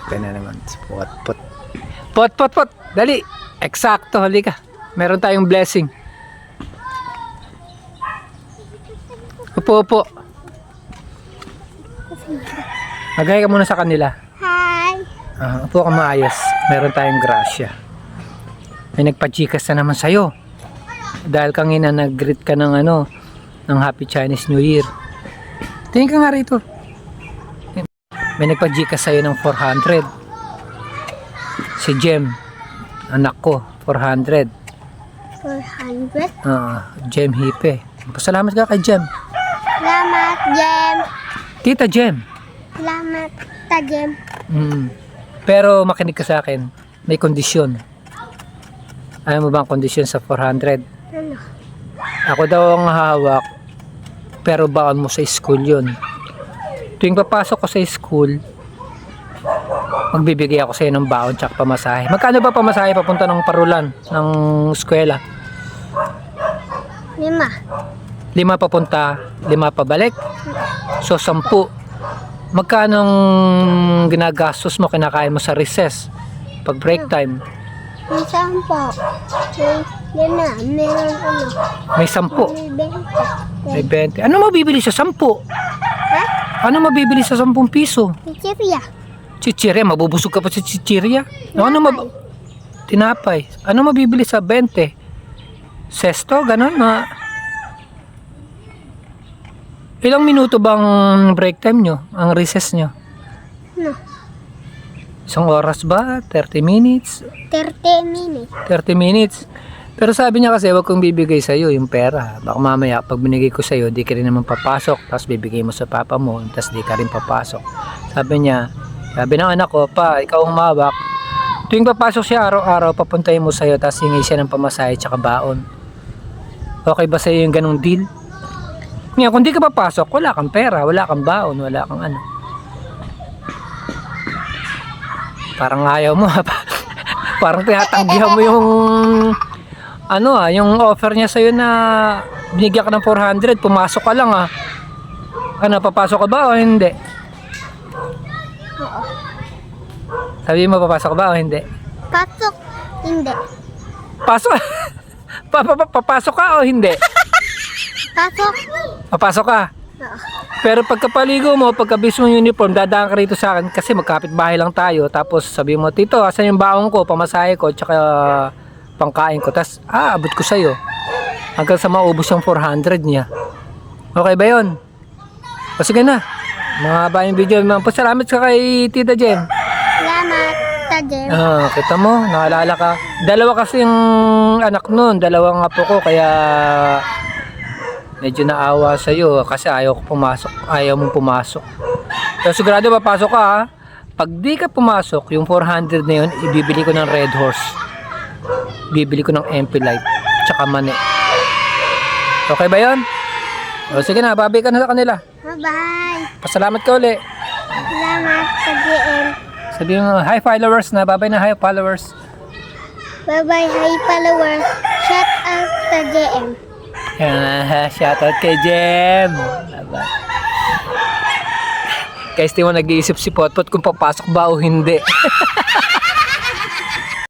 Ito na naman. Pot. Pot. Dali. Eksakto. Halika. Meron tayong blessing. Upo. Magay ka muna sa kanila. Hi! Upo ka maayos. Meron tayong grasya. May nagpa-chikas na naman sa'yo. Dahil kanina nag-greet ka ng ng Happy Chinese New Year. Tingin ka nga rito. May nagpa-chikas sa'yo ng 400. Si Jem. Anak ko. 400. 400? Jem Hipe. Pasalamat ka kay Jem. Salamat, Jem! Tita Jem. Salamat, Tita Jem. Pero makinig ka sa akin. May kondisyon. Alam mo ba ang kondisyon sa 400? Ano? Ako daw ang hahawak. Pero baon mo sa school yun. Tuwing papasok ko sa school, magbibigay ako sa'yo ng baon tsaka pamasahe. Magkano ba pamasahe papunta ng parulan ng eskwela? 5. 5 papunta, 5 pabalik. So 10. Magkano ang ginagastos mo, kinakain mo sa recess pag break time? May 10. May 5. Meron May 10. May 20. May 20. Ano mabibili sa 10? Ha? Ano mabibili sa 10 piso? Chichirya. Chichirya, mabubusog ka pa sa chichirya. Tinapay. Ano mabibili sa 20? Sesto, ganun na. Ilang minuto bang break time nyo? Ang recess nyo? No. 1 oras ba? 30 minutes? 30 minutes. 30 minutes. Pero sabi niya kasi, wag kong bibigay sa'yo yung pera. Baka mamaya, pag binigay ko sa'yo, di ka rin naman papasok. Tapos bibigay mo sa papa mo, tapos di ka rin papasok. Sabi ng anak ko, pa, ikaw humawak. Tuwing papasok siya araw-araw, papuntahin mo sa'yo, tapos hingi siya ng pamasahe tsaka baon. Okay ba sa'yo yung ganong deal? Ngayon, kung di ka papasok, wala kang pera, wala kang baon, wala kang ano. Parang ayaw mo. Parang tinatanggihan mo yung yung offer niya sa'yo na binigyan ka ng 400, pumasok ka lang papasok ka ba o hindi? Oo. Sabi mo, papasok ka ba o hindi? Pasok. Hindi. Pasok? Papasok ka o hindi? Pasok. Papasok ka? Oo. Pero pagkapaligo mo, pagkabis mo yung uniform, dadaan ka rito sa akin kasi magkapit bahay lang tayo. Tapos sabi mo, Tito, asan yung baong ko, pamasahe ko, tsaka pangkain ko. Tapos, abot ko sa'yo. Hanggang sa maubos yung 400 niya. Okay ba yun? O sige na. Mahaba yung video. Pasalamat ka kay Tita Jem. Salamat, Tita Jem. Kita mo, naalala ka. Dalawa kasi yung anak nun. Dalawang apo ko, kaya medyo naawa sa'yo kasi ayaw mong pumasok. Pero sigurado papasok ka ha. Pag di ka pumasok, yung 400 na yun, ibibili ko ng Red Horse. Bibili ko ng MP Light tsaka mani. Okay ba yun? O sige na, babay ka na sa kanila. Bye-bye. Pasalamat ka uli. Salamat, Tita Jem. Sabi mo, hi followers na. Babay na, hi followers. Bye-bye, hi followers. Shout out, Tita Jem. Shoutout kay Jem. Bye-bye. Guys, di mo nag-iisip si Potpot kung papasok ba o hindi.